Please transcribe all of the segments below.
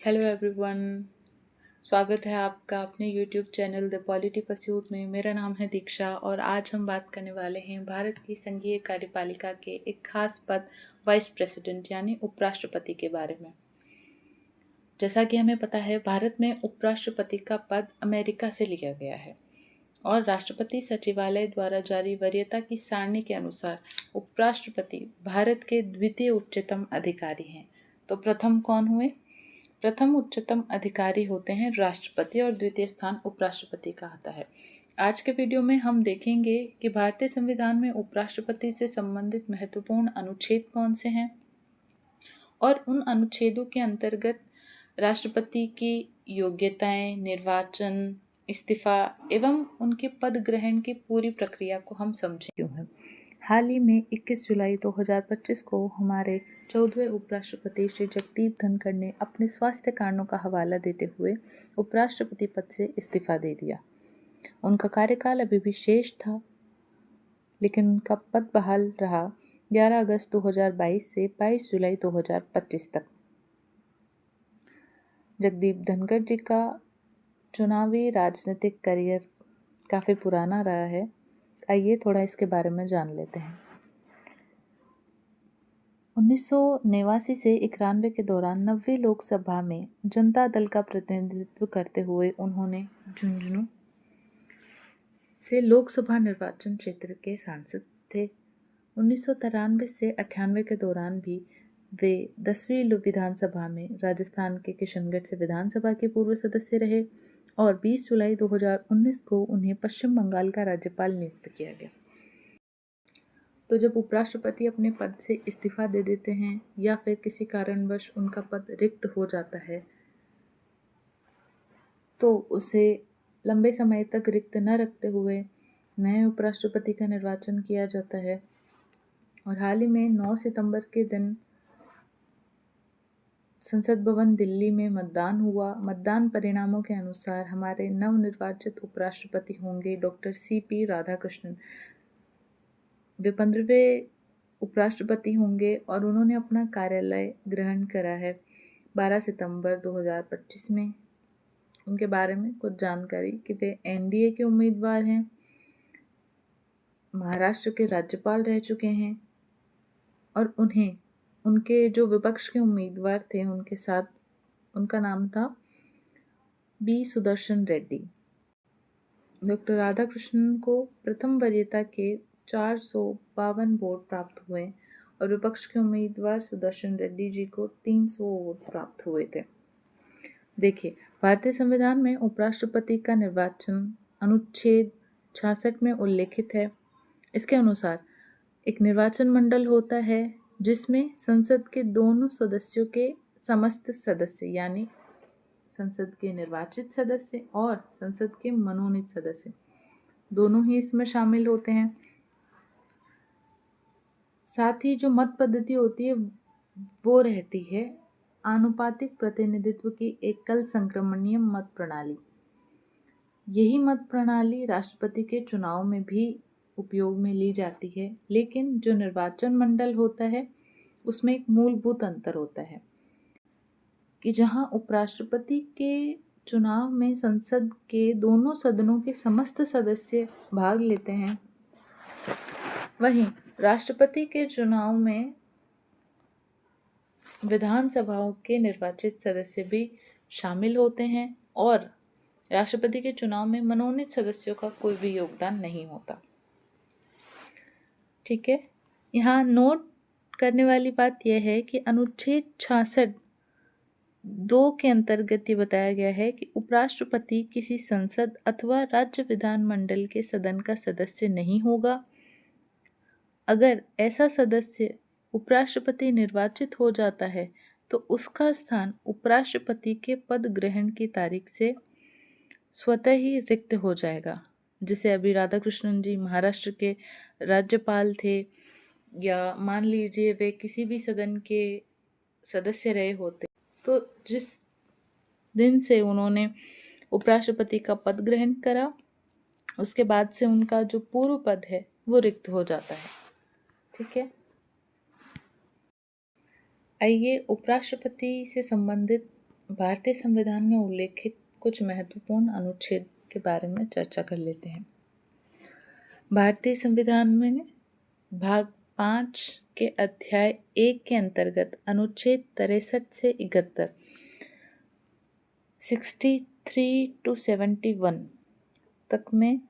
Hello everyone. स्वागत है आपका अपने YouTube channel the polity pursuit में। मेरा नाम है दीक्षा और आज हम बात करने वाले हैं भारत की संघीय कार्यपालिका के एक खास पद वाइस प्रेसिडेंट यानी उपराष्ट्रपति के बारे में। जैसा कि हमें पता है, भारत में उपराष्ट्रपति का पद अमेरिका से लिया गया है और राष्ट्रपति सचिवालय द्वारा जारी वरीयता की सारणी के अनुसार उपराष्ट्रपति भारत के द्वितीय उच्चतम अधिकारी हैं। तो प्रथम कौन हुए? प्रथम उच्चतम अधिकारी होते हैं राष्ट्रपति और द्वितीय स्थान उपराष्ट्रपति का आता है। आज के वीडियो में हम देखेंगे कि भारतीय संविधान में उपराष्ट्रपति से संबंधित महत्वपूर्ण अनुच्छेद कौन से हैं और उन अनुच्छेदों के अंतर्गत राष्ट्रपति की योग्यताएं, निर्वाचन, इस्तीफा एवं उनके पद ग्रहण की पूरी प्रक्रिया को हम समझें क्यों है। हाल ही में 21 जुलाई 2025 को हमारे 14वें उपराष्ट्रपति श्री जगदीप धनखड़ ने अपने स्वास्थ्य कारणों का हवाला देते हुए उपराष्ट्रपति पद से इस्तीफा दे दिया। उनका कार्यकाल अभी भी शेष था, लेकिन उनका पद बहाल रहा 11 अगस्त 2022 से 22 जुलाई 2025 तक। जगदीप धनखड़ जी का चुनावी राजनीतिक करियर काफ़ी पुराना रहा है। आइए थोड़ा इसके बारे में जान लेते हैं। 1989 से 91 के दौरान 90वीं लोकसभा में जनता दल का प्रतिनिधित्व करते हुए उन्होंने झुंझुनू से लोकसभा निर्वाचन क्षेत्र के सांसद थे। 1993 से 98 के दौरान भी वे 10वीं विधानसभा में राजस्थान के किशनगढ़ से विधानसभा के पूर्व सदस्य रहे और 20 जुलाई 2019 को उन्हें पश्चिम बंगाल का राज्यपाल नियुक्त किया गया। तो जब उपराष्ट्रपति अपने पद से इस्तीफा दे देते हैं या फिर किसी कारणवश उनका पद रिक्त हो जाता है, तो उसे लंबे समय तक रिक्त न रखते हुए नए उपराष्ट्रपति का निर्वाचन किया जाता है। और हाल ही में 9 सितंबर के दिन संसद भवन दिल्ली में मतदान हुआ। मतदान परिणामों के अनुसार हमारे नवनिर्वाचित उपराष्ट्रपति होंगे डॉक्टर CP राधाकृष्णन। वे 15वें उपराष्ट्रपति होंगे और उन्होंने अपना कार्यालय ग्रहण करा है 12 सितंबर 2025 में। उनके बारे में कुछ जानकारी कि वे NDA के उम्मीदवार हैं, महाराष्ट्र के राज्यपाल रह चुके हैं और उन्हें उनके जो विपक्ष के उम्मीदवार थे उनके साथ उनका नाम था B सुदर्शन रेड्डी। डॉक्टर राधाकृष्णन को प्रथम वरीयता के 452 वोट प्राप्त हुए और विपक्ष के उम्मीदवार सुदर्शन रेड्डी जी को 300 वोट प्राप्त हुए थे। देखिए, भारतीय संविधान में उपराष्ट्रपति का निर्वाचन अनुच्छेद 66 में उल्लेखित है। इसके अनुसार एक निर्वाचन मंडल होता है जिसमें संसद के दोनों सदस्यों के समस्त सदस्य यानी संसद के निर्वाचित सदस्य और संसद के मनोनीत सदस्य दोनों ही इसमें शामिल होते हैं। साथ ही जो मत पद्धति होती है वो रहती है आनुपातिक प्रतिनिधित्व की एकल संक्रमणीय मत प्रणाली। यही मत प्रणाली राष्ट्रपति के चुनाव में भी उपयोग में ली जाती है, लेकिन जो निर्वाचन मंडल होता है उसमें एक मूलभूत अंतर होता है कि जहां उपराष्ट्रपति के चुनाव में संसद के दोनों सदनों के समस्त सदस्य भाग लेते हैं, वहीं राष्ट्रपति के चुनाव में विधानसभाओं के निर्वाचित सदस्य भी शामिल होते हैं और राष्ट्रपति के चुनाव में मनोनीत सदस्यों का कोई भी योगदान नहीं होता। ठीक है, यहाँ नोट करने वाली बात यह है कि अनुच्छेद 66(2) के अंतर्गत ये बताया गया है कि उपराष्ट्रपति किसी संसद अथवा राज्य विधानमंडल के सदन का सदस्य नहीं होगा। अगर ऐसा सदस्य उपराष्ट्रपति निर्वाचित हो जाता है तो उसका स्थान उपराष्ट्रपति के पद ग्रहण की तारीख से स्वतः ही रिक्त हो जाएगा। जैसे अभी राधाकृष्णन जी महाराष्ट्र के राज्यपाल थे या मान लीजिए वे किसी भी सदन के सदस्य रहे होते, तो जिस दिन से उन्होंने उपराष्ट्रपति का पद ग्रहण करा उसके बाद से उनका जो पूर्व पद है वो रिक्त हो जाता है। ठीक है, आइए उपराष्ट्रपति से संबंधित भारतीय संविधान में उल्लेखित कुछ महत्वपूर्ण अनुच्छेद के बारे में चर्चा कर लेते हैं। भारतीय संविधान में भाग 5 के अध्याय 1 के अंतर्गत अनुच्छेद 63 से 71, 63 to 71 तक में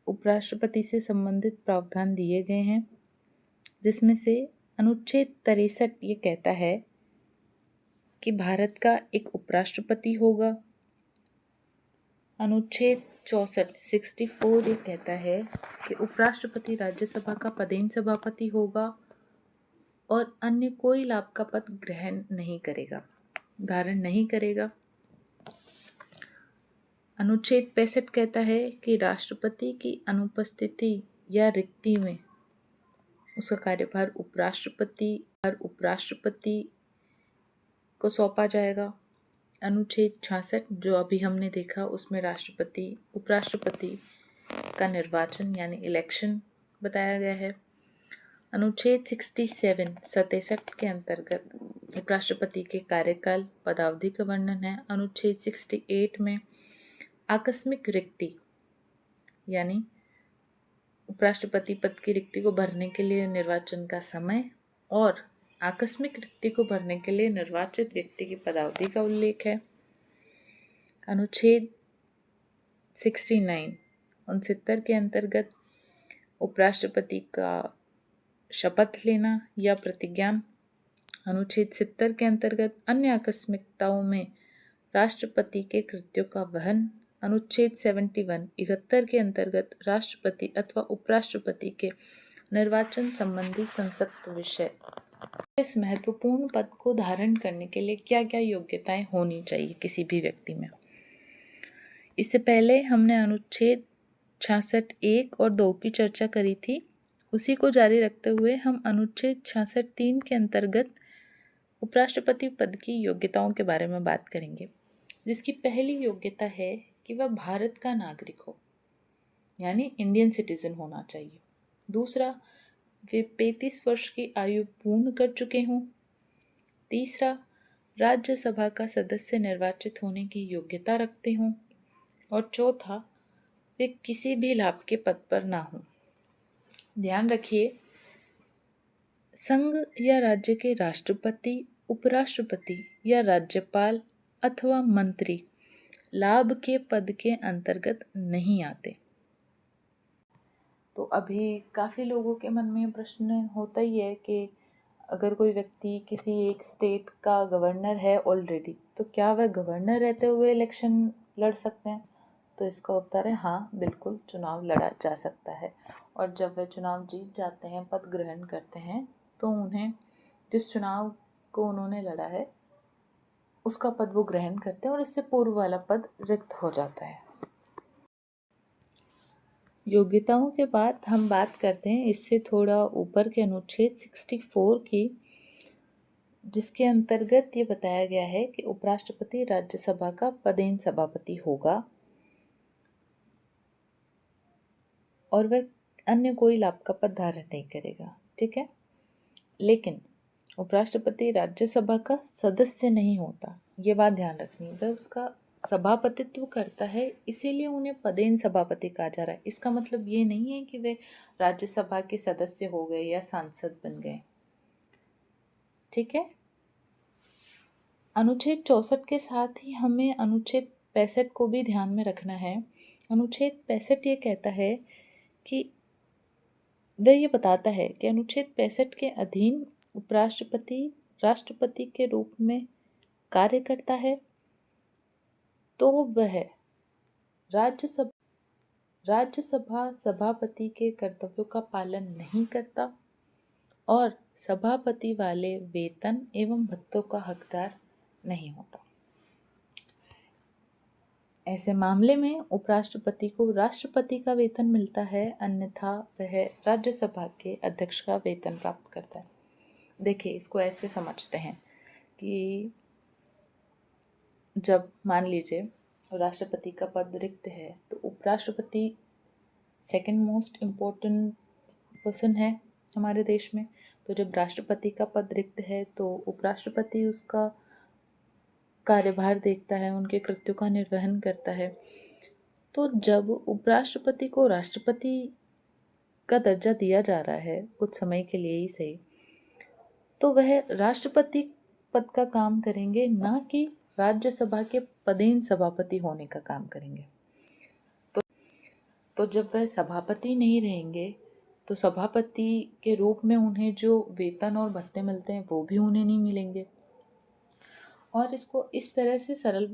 उपराष्ट्रपति से संबंधित प्रावधान दिए गए हैं, जिसमें से अनुच्छेद 63 ये कहता है कि भारत का एक उपराष्ट्रपति होगा। अनुच्छेद 64 ये कहता है कि उपराष्ट्रपति राज्यसभा का पदेन सभापति होगा और अन्य कोई लाभ का पद ग्रहण नहीं करेगा, धारण नहीं करेगा। अनुच्छेद 65 कहता है कि राष्ट्रपति की अनुपस्थिति या रिक्ति में उसका कार्यभार उपराष्ट्रपति को सौंपा जाएगा। अनुच्छेद 66 जो अभी हमने देखा, उसमें उपराष्ट्रपति का निर्वाचन यानी इलेक्शन बताया गया है। अनुच्छेद 67 के अंतर्गत उपराष्ट्रपति के कार्यकाल पदावधि का वर्णन है। अनुच्छेद 68 में आकस्मिक रिक्ति यानी उपराष्ट्रपति पद की रिक्ति को भरने के लिए निर्वाचन का समय और आकस्मिक रिक्ति को भरने के लिए निर्वाचित व्यक्ति की पदावधि का उल्लेख है। अनुच्छेद 69 के अंतर्गत उपराष्ट्रपति का शपथ लेना या प्रतिज्ञान। अनुच्छेद 70 के अंतर्गत अन्य आकस्मिकताओं में राष्ट्रपति के कृत्यों का वहन। अनुच्छेद 71 के अंतर्गत राष्ट्रपति अथवा उपराष्ट्रपति के निर्वाचन संबंधी संसक्त विषय। इस महत्वपूर्ण पद को धारण करने के लिए क्या क्या योग्यताएं होनी चाहिए किसी भी व्यक्ति में। इससे पहले हमने अनुच्छेद 66 1 और 2 की चर्चा करी थी। उसी को जारी रखते हुए हम अनुच्छेद 66 3 के अंतर्गत उपराष्ट्रपति पद की योग्यताओं के बारे में बात करेंगे, जिसकी पहली योग्यता है कि वह भारत का नागरिक हो यानी इंडियन सिटीजन होना चाहिए। दूसरा, वे 35 वर्ष की आयु पूर्ण कर चुके हों। तीसरा, राज्यसभा का सदस्य निर्वाचित होने की योग्यता रखते हों। और चौथा, वे किसी भी लाभ के पद पर ना हों। ध्यान रखिए, संघ या राज्य के राष्ट्रपति, उपराष्ट्रपति या राज्यपाल अथवा मंत्री लाभ के पद के अंतर्गत नहीं आते। तो अभी काफ़ी लोगों के मन में प्रश्न होता ही है कि अगर कोई व्यक्ति किसी एक स्टेट का गवर्नर है ऑलरेडी, तो क्या वह गवर्नर रहते हुए इलेक्शन लड़ सकते हैं? तो इसका उत्तर है हाँ, बिल्कुल चुनाव लड़ा जा सकता है। और जब वे चुनाव जीत जाते हैं, पद ग्रहण करते हैं, तो उन्हें जिस चुनाव को उन्होंने लड़ा है उसका पद वो ग्रहण करते हैं और इससे पूर्व वाला पद रिक्त हो जाता है। योग्यताओं के बाद हम बात करते हैं इससे थोड़ा ऊपर के अनुच्छेद 64 की, जिसके अंतर्गत ये बताया गया है कि उपराष्ट्रपति राज्यसभा का पदेन सभापति होगा और वह अन्य कोई लाभ का पद धारण नहीं करेगा। ठीक है, लेकिन उपराष्ट्रपति राज्यसभा का सदस्य नहीं होता, ये बात ध्यान रखनी है। वह उसका सभापतित्व करता है, इसीलिए उन्हें पदेन सभापति कहा जा रहा है। इसका मतलब ये नहीं है कि वे राज्यसभा के सदस्य हो गए या सांसद बन गए। ठीक है, अनुच्छेद 64 के साथ ही हमें अनुच्छेद 65 को भी ध्यान में रखना है। अनुच्छेद 65 ये कहता है कि वह ये बताता है कि अनुच्छेद 65 के अधीन उपराष्ट्रपति राष्ट्रपति के रूप में कार्य करता है तो वह राज्यसभा सभापति के कर्तव्यों का पालन नहीं करता और सभापति वाले वेतन एवं भत्तों का हकदार नहीं होता। ऐसे मामले में उपराष्ट्रपति को राष्ट्रपति का वेतन मिलता है, अन्यथा वह राज्यसभा के अध्यक्ष का वेतन प्राप्त करता है। देखिए, इसको ऐसे समझते हैं कि जब मान लीजिए राष्ट्रपति का पद रिक्त है तो उपराष्ट्रपति सेकंड मोस्ट इम्पोर्टेंट पर्सन है हमारे देश में। तो जब राष्ट्रपति का पद रिक्त है तो उपराष्ट्रपति उसका कार्यभार देखता है, उनके कृत्यों का निर्वहन करता है। तो जब उपराष्ट्रपति को राष्ट्रपति का दर्जा दिया जा रहा है, कुछ समय के लिए ही सही, तो वह राष्ट्रपति पद का काम करेंगे, ना कि राज्यसभा के पदेन सभापति होने का काम करेंगे। तो जब वह सभापति नहीं रहेंगे तो सभापति के रूप में उन्हें जो वेतन और भत्ते मिलते हैं वो भी उन्हें नहीं मिलेंगे। और इसको इस तरह से सरल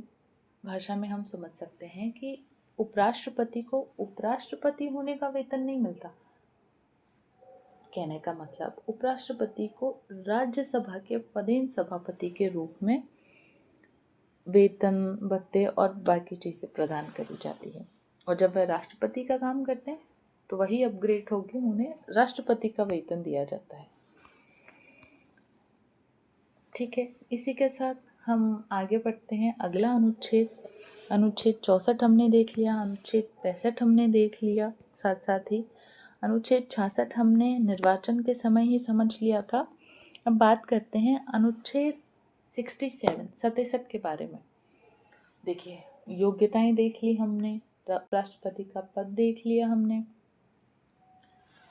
भाषा में हम समझ सकते हैं कि उपराष्ट्रपति को उपराष्ट्रपति होने का वेतन नहीं मिलता। कहने का मतलब उपराष्ट्रपति को राज्यसभा के पदेन सभापति के रूप में वेतन, भत्ते और बाकी चीज़ें प्रदान करी जाती है। और जब वह राष्ट्रपति का काम करते हैं तो वही अपग्रेड होकर उन्हें राष्ट्रपति का वेतन दिया जाता है। ठीक है, इसी के साथ हम आगे बढ़ते हैं। अगला अनुच्छेद 64 हमने देख लिया, अनुच्छेद 65 हमने देख लिया, साथ साथ ही अनुच्छेद 66 हमने निर्वाचन के समय ही समझ लिया था। अब बात करते हैं अनुच्छेद 67 के बारे में। देखिए, योग्यताएं देख ली हमने, राष्ट्रपति का पद देख लिया हमने,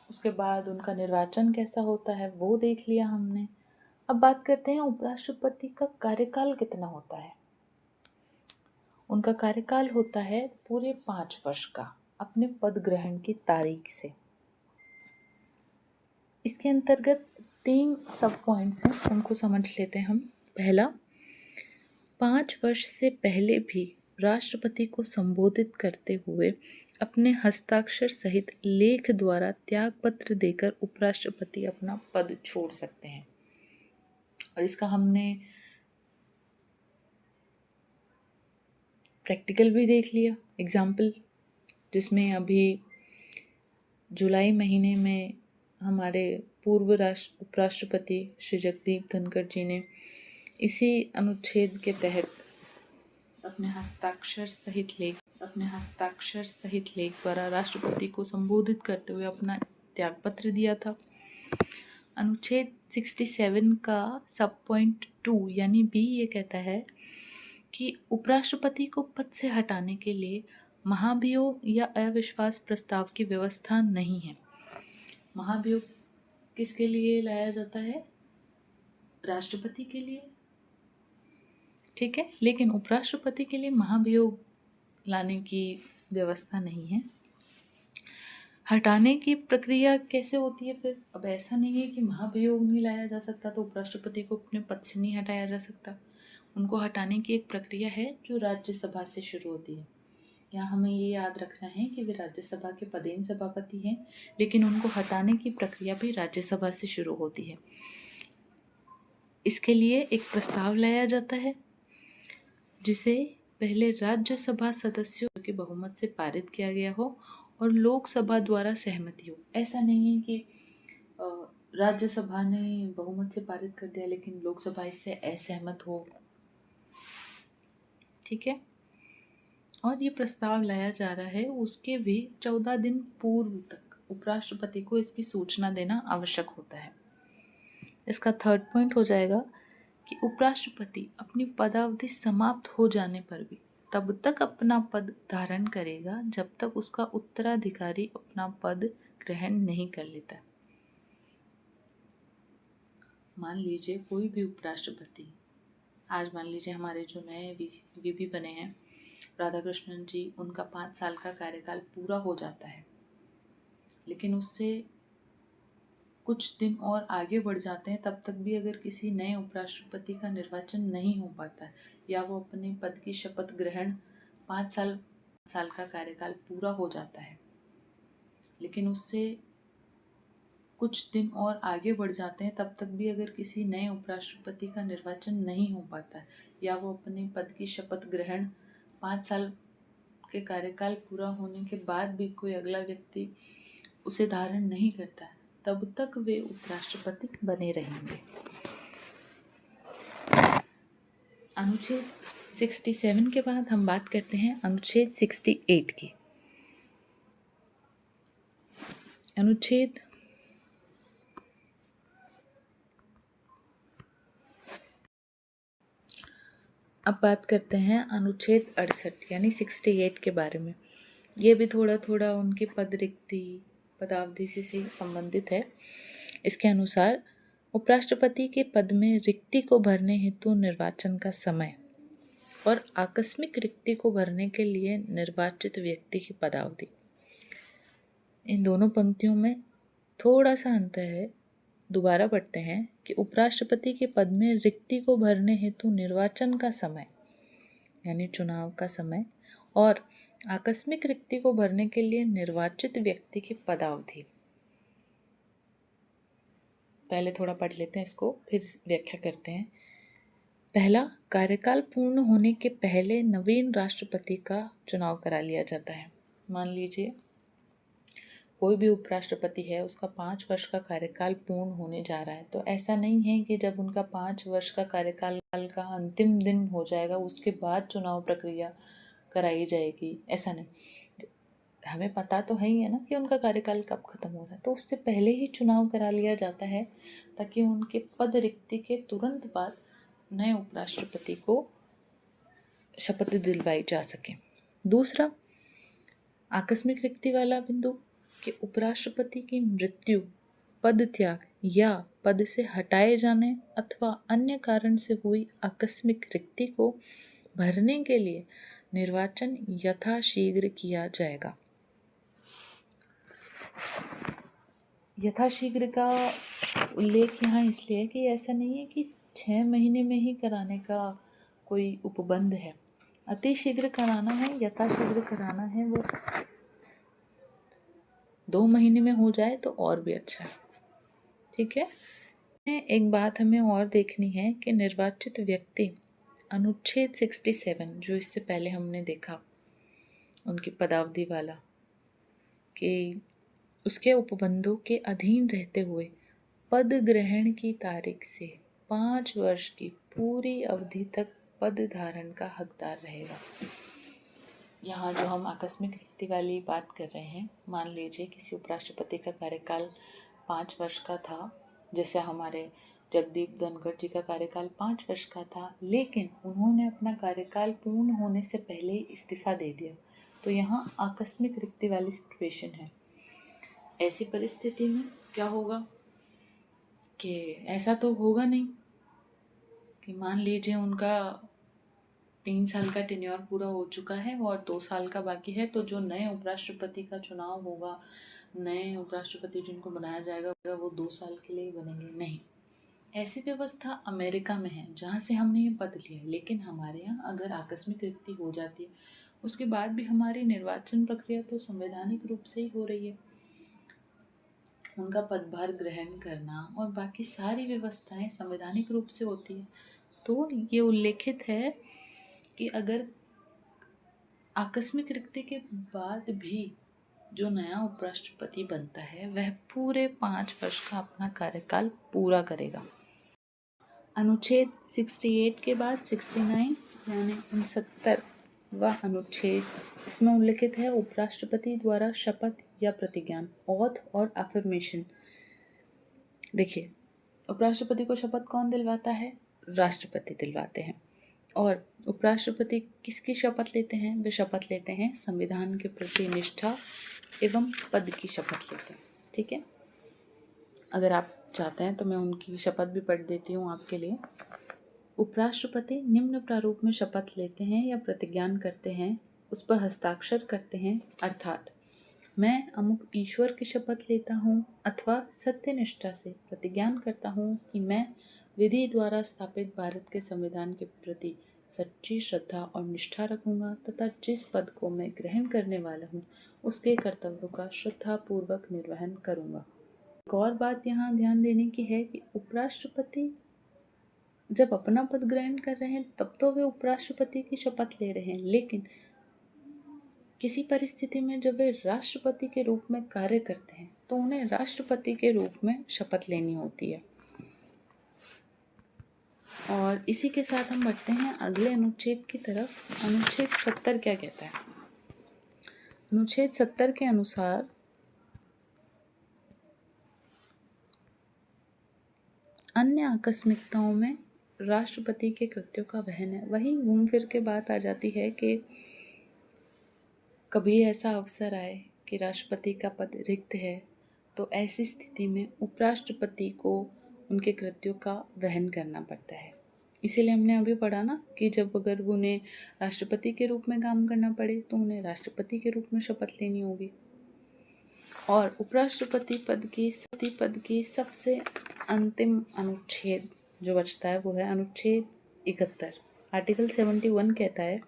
उसके बाद उनका निर्वाचन कैसा होता है वो देख लिया हमने। अब बात करते हैं उपराष्ट्रपति का कार्यकाल कितना होता है। उनका कार्यकाल होता है पूरे 5 वर्ष का, अपने पद ग्रहण की तारीख से। इसके अंतर्गत 3 सब पॉइंट्स हैं, उनको समझ लेते हैं हम। पहला, 5 वर्ष से पहले भी राष्ट्रपति को संबोधित करते हुए अपने हस्ताक्षर सहित लेख द्वारा त्याग पत्र देकर उपराष्ट्रपति अपना पद छोड़ सकते हैं। और इसका हमने प्रैक्टिकल भी देख लिया, एग्जाम्पल, जिसमें अभी जुलाई महीने में हमारे पूर्व उपराष्ट्रपति श्री जगदीप धनखड़ जी ने इसी अनुच्छेद के तहत अपने हस्ताक्षर सहित लेख द्वारा राष्ट्रपति को संबोधित करते हुए अपना त्यागपत्र दिया था। अनुच्छेद 67 का सब पॉइंट 2 यानी बी ये कहता है कि उपराष्ट्रपति को पद से हटाने के लिए महाभियोग या अविश्वास प्रस्ताव की व्यवस्था नहीं है। महाभियोग किसके लिए लाया जाता है? राष्ट्रपति के लिए, ठीक है, लेकिन उपराष्ट्रपति के लिए महाभियोग लाने की व्यवस्था नहीं है। हटाने की प्रक्रिया कैसे होती है फिर? अब ऐसा नहीं है कि महाभियोग नहीं लाया जा सकता तो उपराष्ट्रपति को अपने पद से नहीं हटाया जा सकता। उनको हटाने की एक प्रक्रिया है जो राज्यसभा से शुरू होती है। यहाँ हमें ये याद रखना है कि वे राज्यसभा के पदेन सभापति हैं, लेकिन उनको हटाने की प्रक्रिया भी राज्यसभा से शुरू होती है। इसके लिए एक प्रस्ताव लाया जाता है जिसे पहले राज्यसभा सदस्यों के बहुमत से पारित किया गया हो और लोकसभा द्वारा सहमति हो। ऐसा नहीं है कि राज्यसभा ने बहुमत से पारित कर दिया लेकिन लोकसभा इससे असहमत हो, ठीक है। और ये प्रस्ताव लाया जा रहा है, उसके भी 14 दिन पूर्व तक उपराष्ट्रपति को इसकी सूचना देना आवश्यक होता है। इसका थर्ड पॉइंट हो जाएगा कि उपराष्ट्रपति अपनी पदावधि समाप्त हो जाने पर भी तब तक अपना पद धारण करेगा जब तक उसका उत्तराधिकारी अपना पद ग्रहण नहीं कर लेता। मान लीजिए कोई भी उपराष्ट्रपति, आज मान लीजिए हमारे जो नए वीपी बने हैं राधाकृष्णन जी, उनका 5 साल का कार्यकाल पूरा हो जाता है, लेकिन उससे कुछ दिन और आगे बढ़ जाते हैं, तब तक भी अगर किसी नए उपराष्ट्रपति का निर्वाचन नहीं हो पाता या वो अपने पद की शपथ ग्रहण 5 साल का कार्यकाल पूरा हो जाता है, लेकिन उससे कुछ दिन और आगे बढ़ जाते हैं, तब तक भी अगर किसी नए उपराष्ट्रपति का निर्वाचन नहीं हो पाता या वो अपने पद की शपथ ग्रहण 5 साल के कार्यकाल पूरा होने के बाद भी कोई अगला व्यक्ति उसे धारण नहीं करता है, तब तक वे उपराष्ट्रपति बने रहेंगे। अनुच्छेद 67 के बाद हम बात करते हैं अनुच्छेद 68 की। अनुच्छेद अब बात करते हैं अनुच्छेद 68 यानी 68 के बारे में। ये भी थोड़ा थोड़ा उनकी पद रिक्ति पदावधि से संबंधित है। इसके अनुसार उपराष्ट्रपति के पद में रिक्ति को भरने हेतु निर्वाचन का समय और आकस्मिक रिक्ति को भरने के लिए निर्वाचित व्यक्ति की पदावधि, इन दोनों पंक्तियों में थोड़ा सा अंतर है। दोबारा पढ़ते हैं कि उपराष्ट्रपति के पद में रिक्ति को भरने हेतु निर्वाचन का समय यानी चुनाव का समय और आकस्मिक रिक्ति को भरने के लिए निर्वाचित व्यक्ति की पदावधि। पहले थोड़ा पढ़ लेते हैं इसको, फिर व्याख्या करते हैं। पहला, कार्यकाल पूर्ण होने के पहले नवीन राष्ट्रपति का चुनाव करा लिया जाता है। मान लीजिए कोई भी उपराष्ट्रपति है, उसका 5 वर्ष का कार्यकाल पूर्ण होने जा रहा है, तो ऐसा नहीं है कि जब उनका 5 वर्ष का कार्यकाल का अंतिम दिन हो जाएगा उसके बाद चुनाव प्रक्रिया कराई जाएगी, ऐसा नहीं। हमें पता तो है ही है ना कि उनका कार्यकाल कब खत्म हो रहा है, तो उससे पहले ही चुनाव करा लिया जाता है ताकि उनके पद रिक्ति के तुरंत बाद नए उपराष्ट्रपति को शपथ दिलवाई जा सके। दूसरा, आकस्मिक रिक्ति वाला बिंदु कि उपराष्ट्रपति की मृत्यु, पद त्याग या पद से हटाए जाने अथवा अन्य कारण से हुई आकस्मिक रिक्ति को भरने के लिए निर्वाचन यथाशीघ्र किया जाएगा। यथाशीघ्र का उल्लेख यहाँ इसलिए है कि ऐसा नहीं है कि 6 महीने में ही कराने का कोई उपबंध है। अति शीघ्र कराना है, यथाशीघ्र कराना है, वो 2 महीने में हो जाए तो और भी अच्छा है। ठीक है। एक बात हमें और देखनी है कि निर्वाचित व्यक्ति अनुच्छेद 67 जो इससे पहले हमने देखा उनकी पदावधि वाला, कि उसके उपबंधों के अधीन रहते हुए पद ग्रहण की तारीख से 5 वर्ष की पूरी अवधि तक पद धारण का हकदार रहेगा। यहाँ जो हम आकस्मिक रिक्ति वाली बात कर रहे हैं, मान लीजिए किसी उपराष्ट्रपति का कार्यकाल 5 वर्ष का था, जैसे हमारे जगदीप धनखड़ जी का कार्यकाल 5 वर्ष का था, लेकिन उन्होंने अपना कार्यकाल पूर्ण होने से पहले ही इस्तीफा दे दिया, तो यहाँ आकस्मिक रिक्ति वाली सिचुएशन है। ऐसी परिस्थिति में क्या होगा कि ऐसा तो होगा नहीं कि मान लीजिए उनका 3 साल का टेन्योर पूरा हो चुका है और 2 साल का बाकी है, तो जो नए उपराष्ट्रपति का चुनाव होगा, नए उपराष्ट्रपति जिनको बनाया जाएगा वो 2 साल के लिए बनेंगे, नहीं। ऐसी व्यवस्था अमेरिका में है जहाँ से हमने ये पद लिया है। लेकिन हमारे यहाँ अगर आकस्मिक रिक्ति हो जाती है उसके बाद भी हमारी निर्वाचन प्रक्रिया तो संवैधानिक रूप से ही हो रही है। उनका पदभार ग्रहण करना और बाकी सारी व्यवस्थाएं संवैधानिक रूप से होती है। तो ये उल्लेखित है कि अगर आकस्मिक रिक्ति के बाद भी जो नया उपराष्ट्रपति बनता है वह पूरे 5 वर्ष का अपना कार्यकाल पूरा करेगा। अनुच्छेद 68 के बाद 69 यानी 69वां अनुच्छेद, इसमें उल्लेखित है उपराष्ट्रपति द्वारा शपथ या प्रतिज्ञान, ऑथ और अफर्मेशन। देखिए, उपराष्ट्रपति को शपथ कौन दिलवाता है? राष्ट्रपति दिलवाते हैं। और उपराष्ट्रपति किसकी शपथ लेते हैं? वे शपथ लेते हैं संविधान के प्रति निष्ठा एवं पद की शपथ लेते हैं। ठीक है, अगर आप चाहते हैं तो मैं उनकी शपथ भी पढ़ देती हूँ आपके लिए। उपराष्ट्रपति निम्न प्रारूप में शपथ लेते हैं या प्रतिज्ञान करते हैं, उस पर हस्ताक्षर करते हैं, अर्थात मैं अमुक ईश्वर की शपथ लेता हूँ अथवा सत्यनिष्ठा से प्रतिज्ञान करता हूँ कि मैं विधि द्वारा स्थापित भारत के संविधान के प्रति सच्ची श्रद्धा और निष्ठा रखूँगा तथा जिस पद को मैं ग्रहण करने वाला हूँ उसके कर्तव्यों का श्रद्धापूर्वक निर्वहन करूँगा। एक और बात यहाँ ध्यान देने की है कि उपराष्ट्रपति जब अपना पद ग्रहण कर रहे हैं तब तो वे उपराष्ट्रपति की शपथ ले रहे हैं, लेकिन किसी परिस्थिति में जब वे राष्ट्रपति के रूप में कार्य करते हैं तो उन्हें राष्ट्रपति के रूप में शपथ लेनी होती है। और इसी के साथ हम बढ़ते हैं अगले अनुच्छेद की तरफ। अनुच्छेद 70 क्या कहता है? अनुच्छेद 70 के अनुसार अन्य आकस्मिकताओं में राष्ट्रपति के कृत्यों का वहन है। वहीं घूम फिर के बात आ जाती है कि कभी ऐसा अवसर आए कि राष्ट्रपति का पद रिक्त है, तो ऐसी स्थिति में उपराष्ट्रपति को उनके कृत्यों का वहन करना पड़ता है। इसीलिए हमने अभी पढ़ा ना कि जब अगर उन्हें राष्ट्रपति के रूप में काम करना पड़े तो उन्हें राष्ट्रपति के रूप में शपथ लेनी होगी। और उपराष्ट्रपति पद की सबसे अंतिम अनुच्छेद जो बचता है वो है अनुच्छेद 71। आर्टिकल 71 कहता है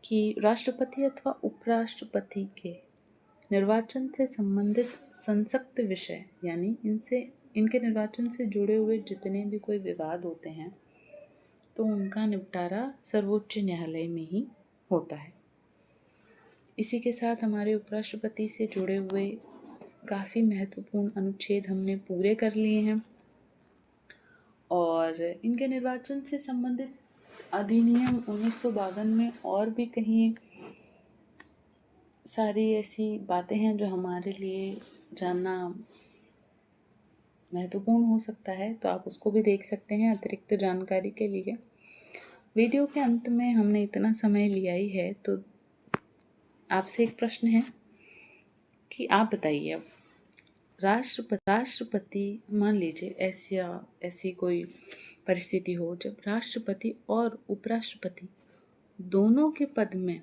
कि राष्ट्रपति अथवा उपराष्ट्रपति के निर्वाचन से संबंधित संसक्त विषय, यानी इनके निर्वाचन से जुड़े हुए जितने भी कोई विवाद होते हैं तो उनका निपटारा सर्वोच्च न्यायालय में ही होता है। इसी के साथ हमारे उपराष्ट्रपति से जुड़े हुए काफ़ी महत्वपूर्ण अनुच्छेद हमने पूरे कर लिए हैं और इनके निर्वाचन से संबंधित अधिनियम 1952 में और भी कहीं सारी ऐसी बातें हैं जो हमारे लिए जानना महत्वपूर्ण हो सकता है, तो आप उसको भी देख सकते हैं अतिरिक्त जानकारी के लिए। वीडियो के अंत में हमने इतना समय लिया ही है, तो आपसे एक प्रश्न है कि आप बताइए, अब राष्ट्रपति मान लीजिए ऐसी कोई परिस्थिति हो जब राष्ट्रपति और उपराष्ट्रपति दोनों के पद में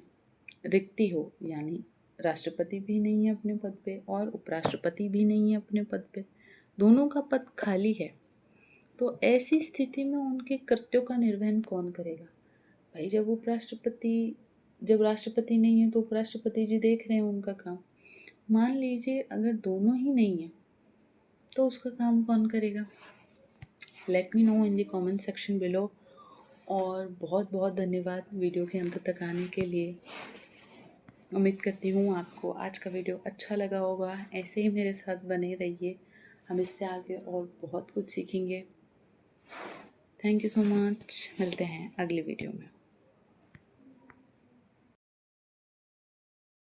रिक्ति हो, यानी राष्ट्रपति भी नहीं है अपने पद पे और उपराष्ट्रपति भी नहीं है अपने पद पे, दोनों का पद खाली है, तो ऐसी स्थिति में उनके कृत्यों का निर्वहन कौन करेगा? भाई जब राष्ट्रपति नहीं है तो उपराष्ट्रपति जी देख रहे हैं उनका काम। मान लीजिए अगर दोनों ही नहीं है तो उसका काम कौन करेगा? Let me know in the comment section below. और बहुत बहुत धन्यवाद वीडियो के अंत तक आने के लिए। उम्मीद करती हूँ आपको आज का वीडियो अच्छा लगा होगा। ऐसे ही मेरे साथ बने रहिए, हम इससे आगे और बहुत कुछ सीखेंगे। Thank you so much. मिलते हैं अगली वीडियो में।